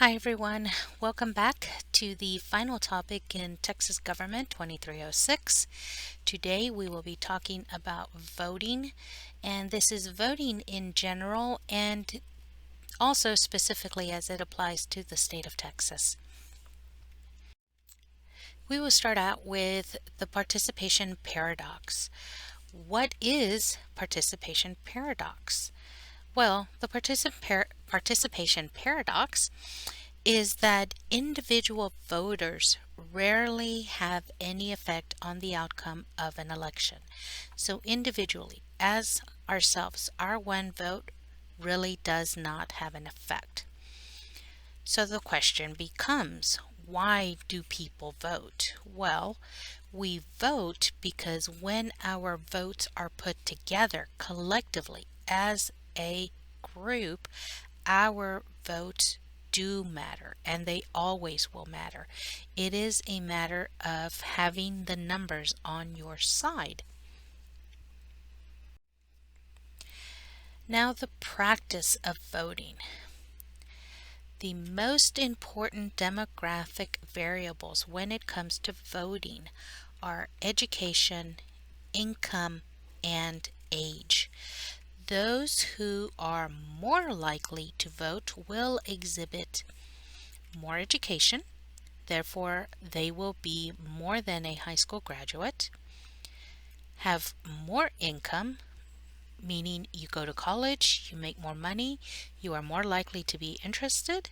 Hi everyone, welcome back to the final topic in Texas Government 2306. Today we will be talking about voting, and this is voting in general and also specifically as it applies to the state of Texas. We will start out with the participation paradox. What is participation paradox? Well, the participation paradox is that individual voters rarely have any effect on the outcome of an election. So individually, as ourselves, our one vote really does not have an effect. So the question becomes, why do people vote? Well, we vote because when our votes are put together collectively as a group, our votes do matter and they always will matter. It is a matter of having the numbers on your side. Now, the practice of voting. The most important demographic variables when it comes to voting are education, income, and age. Those who are more likely to vote will exhibit more education, therefore they will be more than a high school graduate, have more income, meaning you go to college, you make more money, you are more likely to be interested,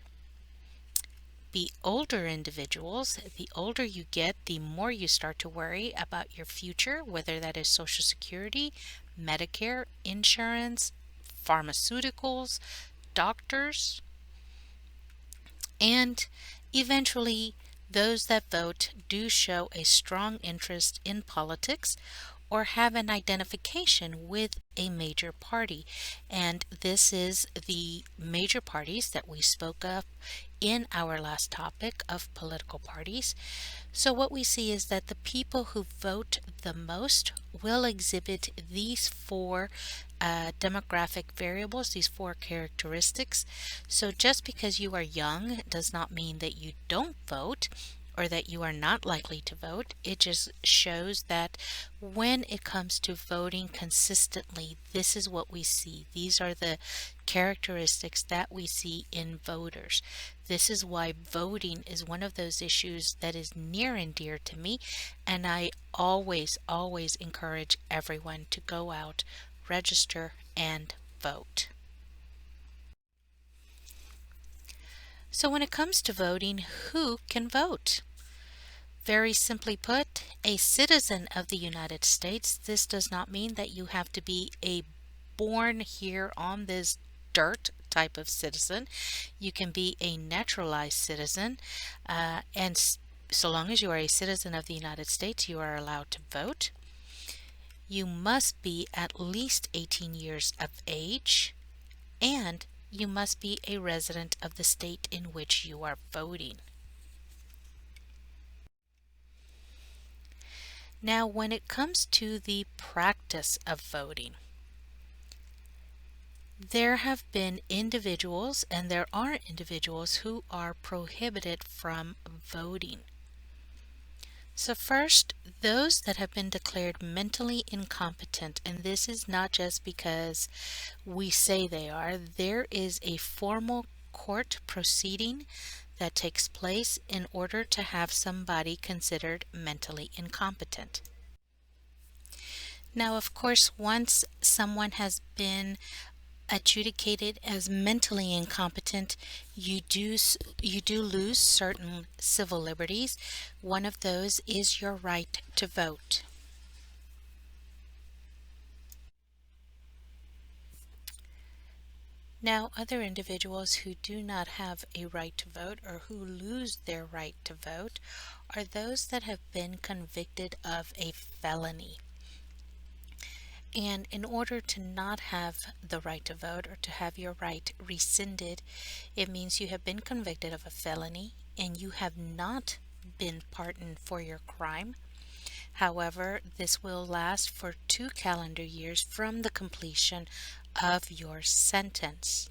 be older individuals. The older you get, the more you start to worry about your future, whether that is Social Security, Medicare, insurance, pharmaceuticals, doctors, and eventually those that vote do show a strong interest in politics or have an identification with a major party. And this is the major parties that we spoke of in our last topic of political parties. So what we see is that the people who vote the most will exhibit these four demographic variables, these four characteristics. So just because you are young does not mean that you don't vote or that you are not likely to vote. It just shows that when it comes to voting consistently, this is what we see. These are the characteristics that we see in voters. This is why voting is one of those issues that is near and dear to me, and I always encourage everyone to go out, register, and vote. So when it comes to voting, who can vote? Very simply put, a citizen of the United States. This does not mean that you have to be a born here on this dirt type of citizen. You can be a naturalized citizen, so long as you are a citizen of the United States, you are allowed to vote. You must be at least 18 years of age, and you must be a resident of the state in which you are voting. Now, when it comes to the practice of voting, there have been individuals and there are individuals who are prohibited from voting. So first, those that have been declared mentally incompetent, and this is not just because we say they are, there is a formal court proceeding that takes place in order to have somebody considered mentally incompetent. Now, of course, once someone has been adjudicated as mentally incompetent, you do lose certain civil liberties. One of those is your right to vote. Now, other individuals who do not have a right to vote or who lose their right to vote are those that have been convicted of a felony. And in order to not have the right to vote or to have your right rescinded, it means you have been convicted of a felony and you have not been pardoned for your crime. However, this will last for 2 calendar years from the completion of your sentence.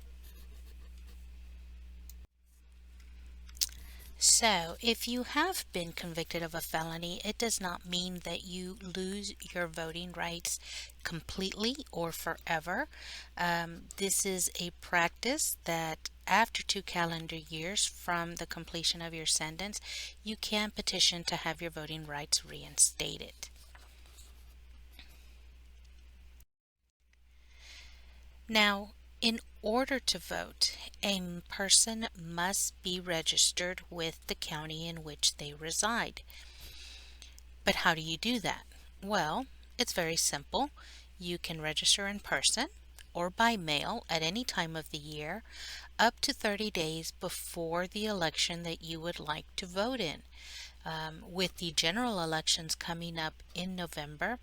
So, if you have been convicted of a felony, it does not mean that you lose your voting rights completely or forever. This is a practice that after 2 calendar years from the completion of your sentence, you can petition to have your voting rights reinstated. Now, in order to vote, a person must be registered with the county in which they reside. But how do you do that? Well, it's very simple. You can register in person or by mail at any time of the year up to 30 days before the election that you would like to vote in. With the general elections coming up in November,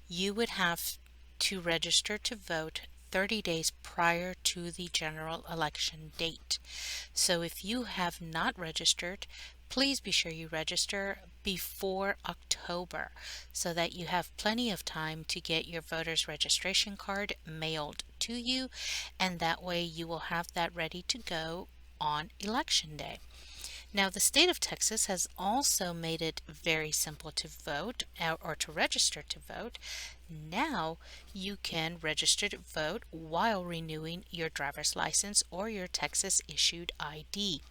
you would have to register to vote 30 days prior to the general election date. So if you have not registered, please be sure you register before October so that you have plenty of time to get your voter's registration card mailed to you, and that way you will have that ready to go on election day. Now, the state of Texas has also made it very simple to vote or to register to vote. Now, you can register to vote while renewing your driver's license or your Texas issued ID.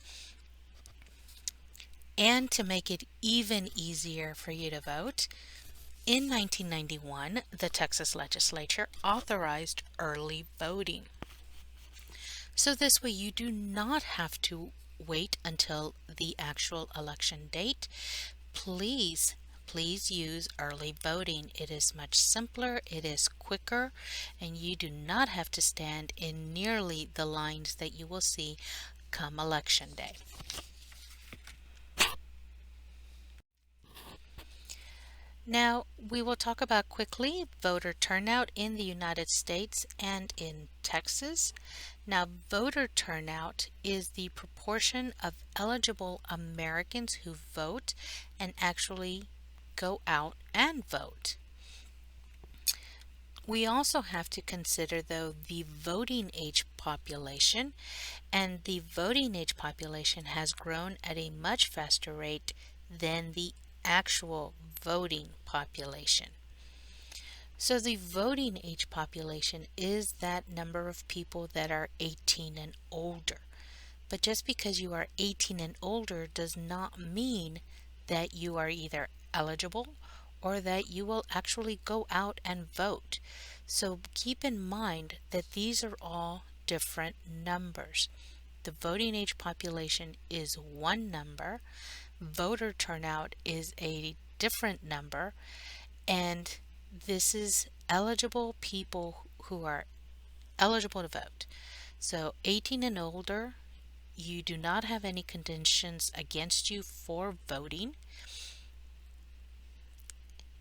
And to make it even easier for you to vote, in 1991, the Texas legislature authorized early voting. So this way you do not have to wait until the actual election date. Please use early voting. It is much simpler, it is quicker, and you do not have to stand in nearly the lines that you will see come election day. Now, we will talk about quickly voter turnout in the United States and in Texas. Now, voter turnout is the proportion of eligible Americans who vote and actually go out and vote. We also have to consider, though, the voting age population, and the voting age population has grown at a much faster rate than the actual voting population. So the voting age population is that number of people that are 18 and older. But just because you are 18 and older does not mean that you are either eligible or that you will actually go out and vote. So keep in mind that these are all different numbers. The voting age population is one number, voter turnout is a different number, and this is eligible people who are eligible to vote. So 18 and older, you do not have any conditions against you for voting.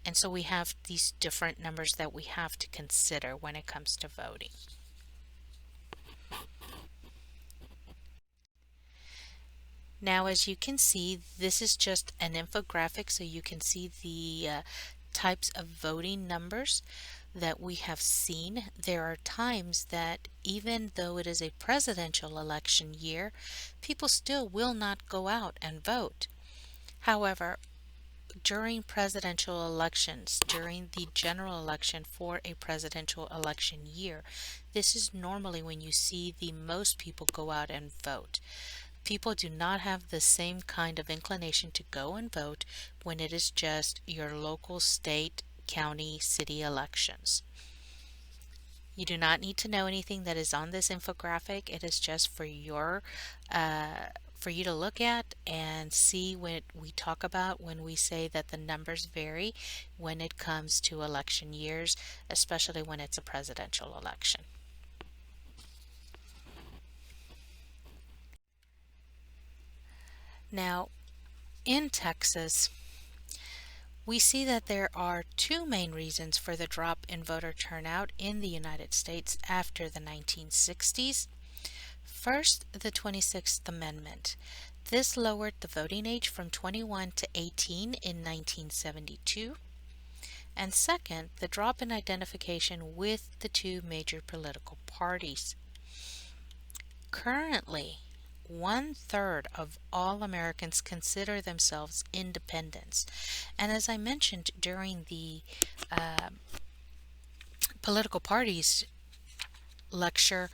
And so we have these different numbers that we have to consider when it comes to voting. Now, as you can see, this is just an infographic so you can see the types of voting numbers that we have seen. There are times that even though it is a presidential election year, people still will not go out and vote. However, during presidential elections, during the general election for a presidential election year, this is normally when you see the most people go out and vote. People do not have the same kind of inclination to go and vote when it is just your local, state, county, city elections. You do not need to know anything that is on this infographic. It is just for you to look at and see what we talk about when we say that the numbers vary when it comes to election years, especially when it's a presidential election. Now, in Texas, we see that there are two main reasons for the drop in voter turnout in the United States after the 1960s. First, the 26th Amendment. This lowered the voting age from 21 to 18 in 1972. And second, the drop in identification with the two major political parties. Currently, 1/3 of all Americans consider themselves independents. And as I mentioned during the uh, political parties lecture,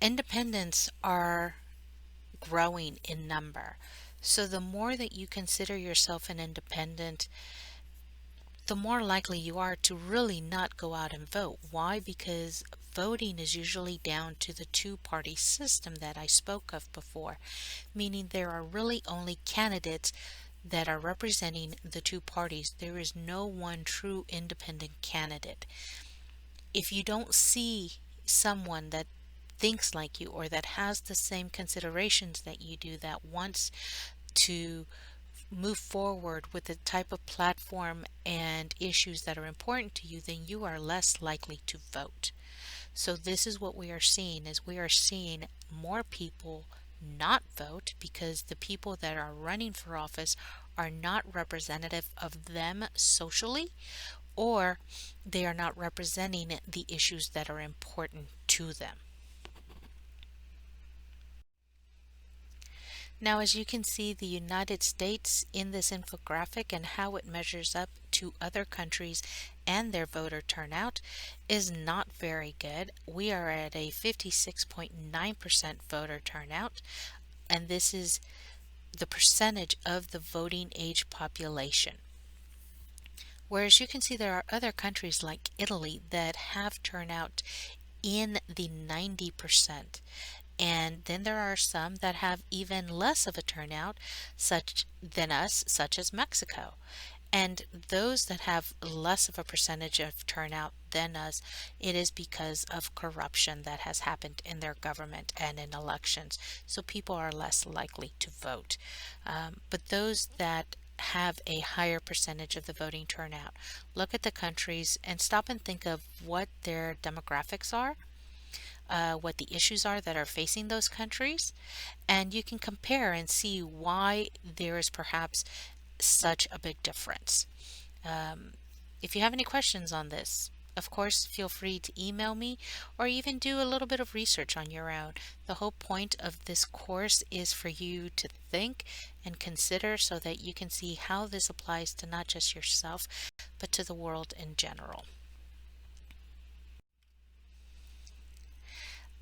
independents are growing in number. So the more that you consider yourself an independent, the more likely you are to really not go out and vote. Why? Because voting is usually down to the two-party system that I spoke of before, meaning there are really only candidates that are representing the two parties. There is no one true independent candidate. If you don't see someone that thinks like you or that has the same considerations that you do, that wants to move forward with the type of platform and issues that are important to you, then you are less likely to vote. So this is what we are seeing, is we are seeing more people not vote because the people that are running for office are not representative of them socially, or they are not representing the issues that are important to them. Now, as you can see, the United States in this infographic and how it measures up to other countries and their voter turnout is not very good. We are at a 56.9% voter turnout, and this is the percentage of the voting age population. Whereas you can see there are other countries like Italy that have turnout in the 90%. And then there are some that have even less of a turnout such than us, such as Mexico. And those that have less of a percentage of turnout than us, it is because of corruption that has happened in their government and in elections. So people are less likely to vote. But those that have a higher percentage of the voting turnout, look at the countries and stop and think of what their demographics are, what the issues are that are facing those countries, and you can compare and see why there is perhaps such a big difference. Um, if you have any questions on this, of course, feel free to email me or even do a little bit of research on your own. The whole point of this course is for you to think and consider so that you can see how this applies to not just yourself, but to the world in general.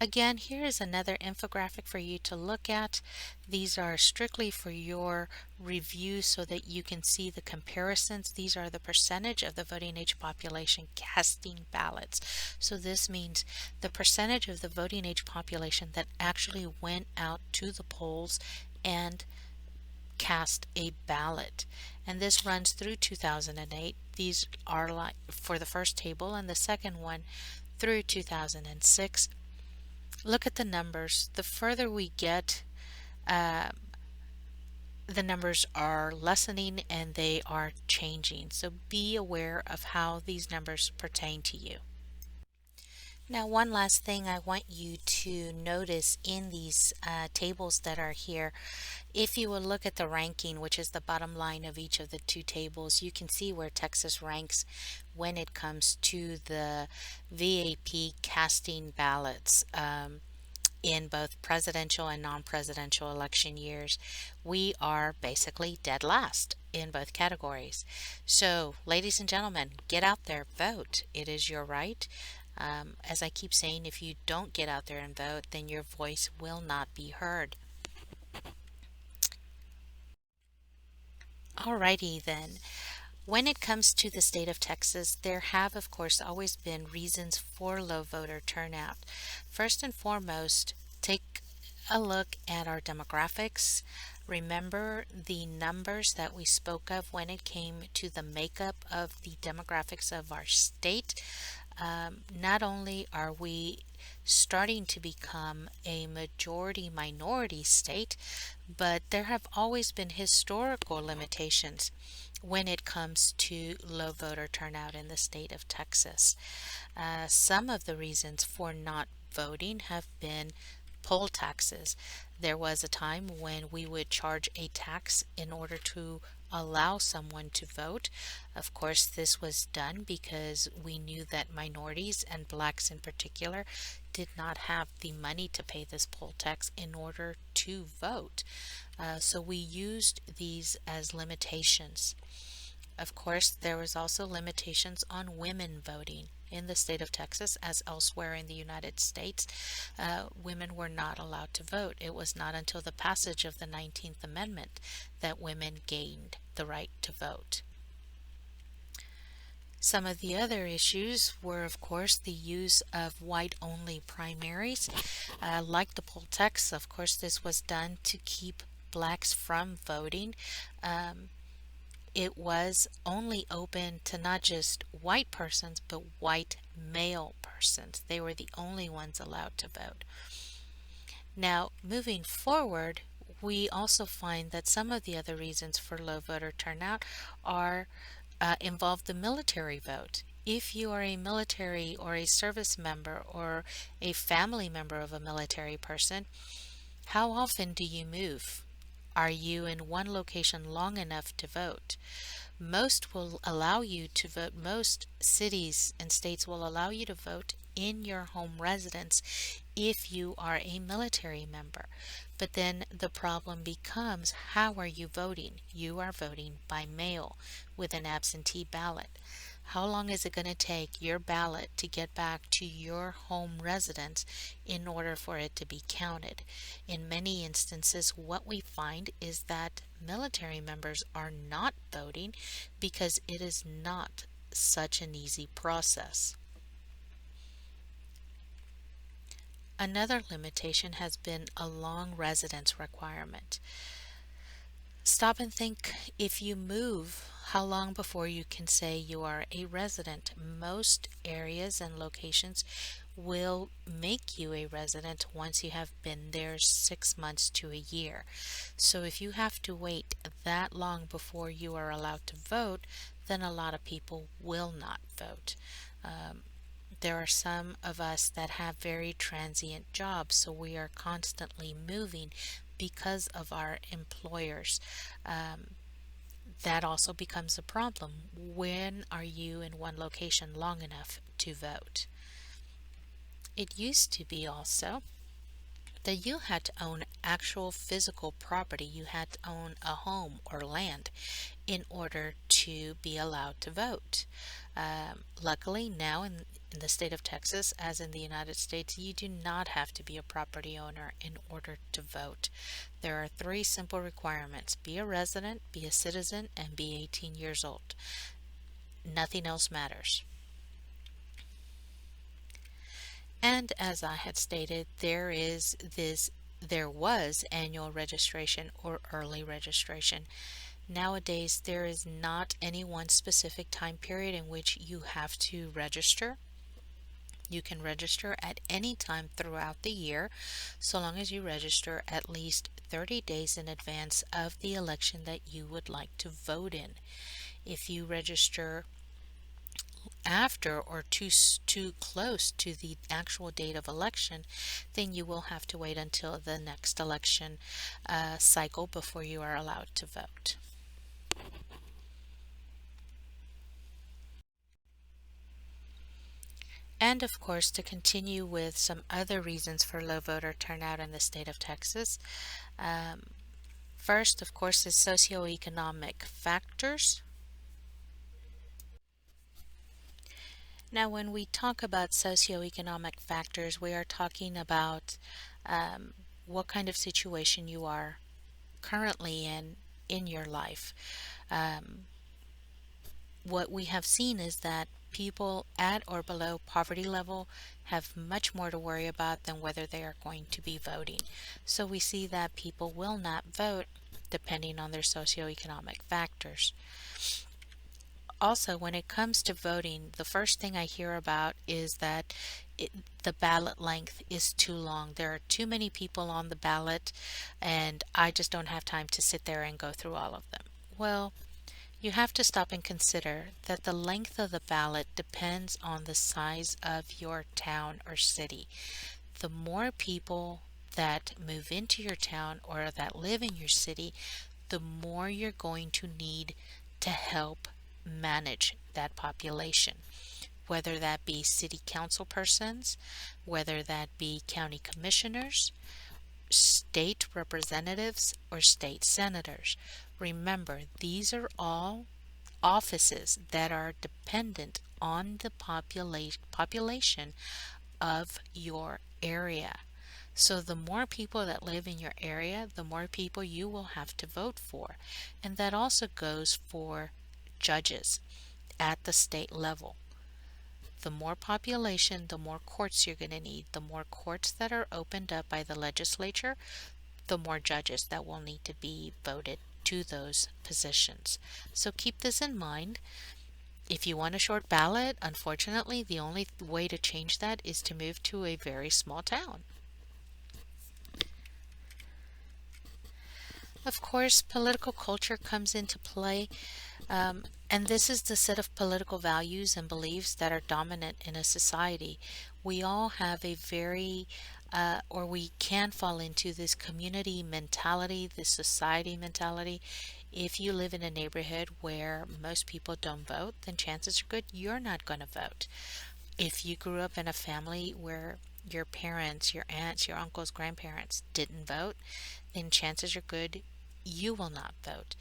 Again, here is another infographic for you to look at. These are strictly for your review so that you can see the comparisons. These are the percentage of the voting age population casting ballots. So this means the percentage of the voting age population that actually went out to the polls and cast a ballot. And this runs through 2008. These are like for the first table, and the second one through 2006. Look at the numbers. The further we get, uh, the numbers are lessening and they are changing. So be aware of how these numbers pertain to you. Now, one last thing I want you to notice in these tables that are here, if you will look at the ranking, which is the bottom line of each of the two tables, you can see where Texas ranks when it comes to the VAP casting ballots. In both presidential and non-presidential election years, we are basically dead last in both categories. So, ladies and gentlemen, get out there, vote. It is your right. As I keep saying, if you don't get out there and vote, then your voice will not be heard. Alrighty then. When it comes to the state of Texas, there have, of course, always been reasons for low voter turnout. First and foremost, take a look at our demographics. Remember the numbers that we spoke of when it came to the makeup of the demographics of our state. Not only are we starting to become a majority minority state, but there have always been historical limitations when it comes to low voter turnout in the state of Texas. Some of the reasons for not voting have been poll taxes. There was a time when we would charge a tax in order to allow someone to vote. Of course, this was done because we knew that minorities and blacks in particular did not have the money to pay this poll tax in order to vote. So we used these as limitations. Of course, there was also limitations on women voting. In the state of Texas, as elsewhere in the United States, women were not allowed to vote. It was not until the passage of the 19th Amendment that women gained the right to vote. Some of the other issues were, of course, the use of white-only primaries. Like the poll tax, of course, this was done to keep blacks from voting. It was only open to not just white persons, but white male persons. They were the only ones allowed to vote. Now, moving forward, we also find that some of the other reasons for low voter turnout are involve the military vote. If you are a military or a service member or a family member of a military person, how often do you move? Are you in one location long enough to vote? Most will allow you to vote, most cities and states will allow you to vote in your home residence if you are a military member. But then the problem becomes, how are you voting? You are voting by mail with an absentee ballot. How long is it going to take your ballot to get back to your home residence in order for it to be counted? In many instances, what we find is that military members are not voting because it is not such an easy process. Another limitation has been a long residence requirement. Stop and think, if you move, how long before you can say you are a resident? Most areas and locations will make you a resident once you have been there 6 months to a year. So if you have to wait that long before you are allowed to vote, then a lot of people will not vote. There are some of us that have very transient jobs, so we are constantly moving because of our employers. That also becomes a problem. When are you in one location long enough to vote? It used to be also that you had to own actual physical property. You had to own a home or land in order to be allowed to vote. Luckily, now in the state of Texas, as in the United States, you do not have to be a property owner in order to vote. There are 3 simple requirements: be a resident, be a citizen, and be 18 years old. Nothing else matters. And as I had stated, there was annual registration or early registration. Nowadays, there is not any one specific time period in which you have to register. You can register at any time throughout the year, so long as you register at least 30 days in advance of the election that you would like to vote in. If you register after or too close to the actual date of election, then you will have to wait until the next election cycle before you are allowed to vote. And of course, to continue with some other reasons for low voter turnout in the state of Texas, first, of course, is socioeconomic factors. Now, when we talk about socioeconomic factors, we are talking about what kind of situation you are currently in your life. What we have seen is that people at or below poverty level have much more to worry about than whether they are going to be voting. So we see that people will not vote depending on their socioeconomic factors. Also, when it comes to voting, the first thing I hear about is that the ballot length is too long. There are too many people on the ballot, and I just don't have time to sit there and go through all of them. Well, you have to stop and consider that the length of the ballot depends on the size of your town or city. The more people that move into your town or that live in your city, the more you're going to need to help manage that population, whether that be city council persons, whether that be county commissioners, state representatives, or state senators. Remember, these are all offices that are dependent on the population of your area. So the more people that live in your area, the more people you will have to vote for. And that also goes for judges at the state level. The more population, the more courts you're going to need. The more courts that are opened up by the legislature, the more judges that will need to be voted to those positions. So keep this in mind. If you want a short ballot, unfortunately, the only way to change that is to move to a very small town. Of course, political culture comes into play, and this is the set of political values and beliefs that are dominant in a society. We all have a or we can fall into this community mentality, this society mentality. If you live in a neighborhood where most people don't vote, then chances are good you're not going to vote. If you grew up in a family where your parents, your aunts, your uncles, grandparents didn't vote, then chances are good you will not vote.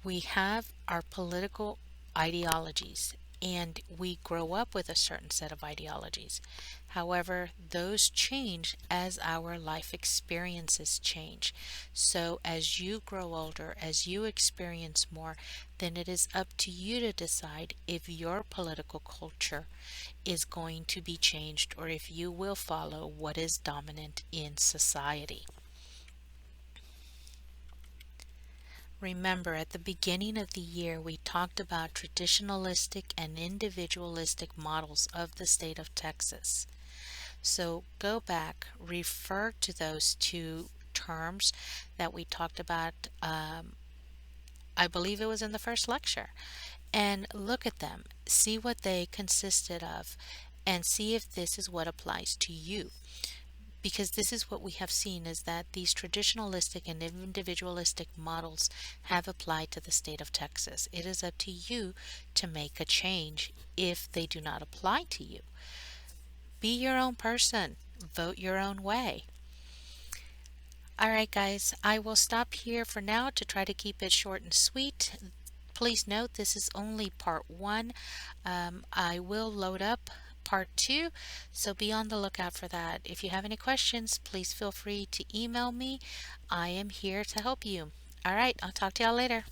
We have our political ideologies and we grow up with a certain set of ideologies. However, those change as our life experiences change. So as you grow older, as you experience more, then it is up to you to decide if your political culture is going to be changed or if you will follow what is dominant in society. Remember, at the beginning of the year, we talked about traditionalistic and individualistic models of the state of Texas. So go back, refer to those two terms that we talked about. I believe it was in the first lecture. And look at them, see what they consisted of, and see if this is what applies to you. Because this is what we have seen is that these traditionalistic and individualistic models have applied to the state of Texas. It is up to you to make a change if they do not apply to you. Be your own person, vote your own way. All right, guys, I will stop here for now to try to keep it short and sweet. Please note this is only part one. I will load up part two, so be on the lookout for that. If you have any questions, please feel free to email me. I am here to help you. All right, I'll talk to y'all later.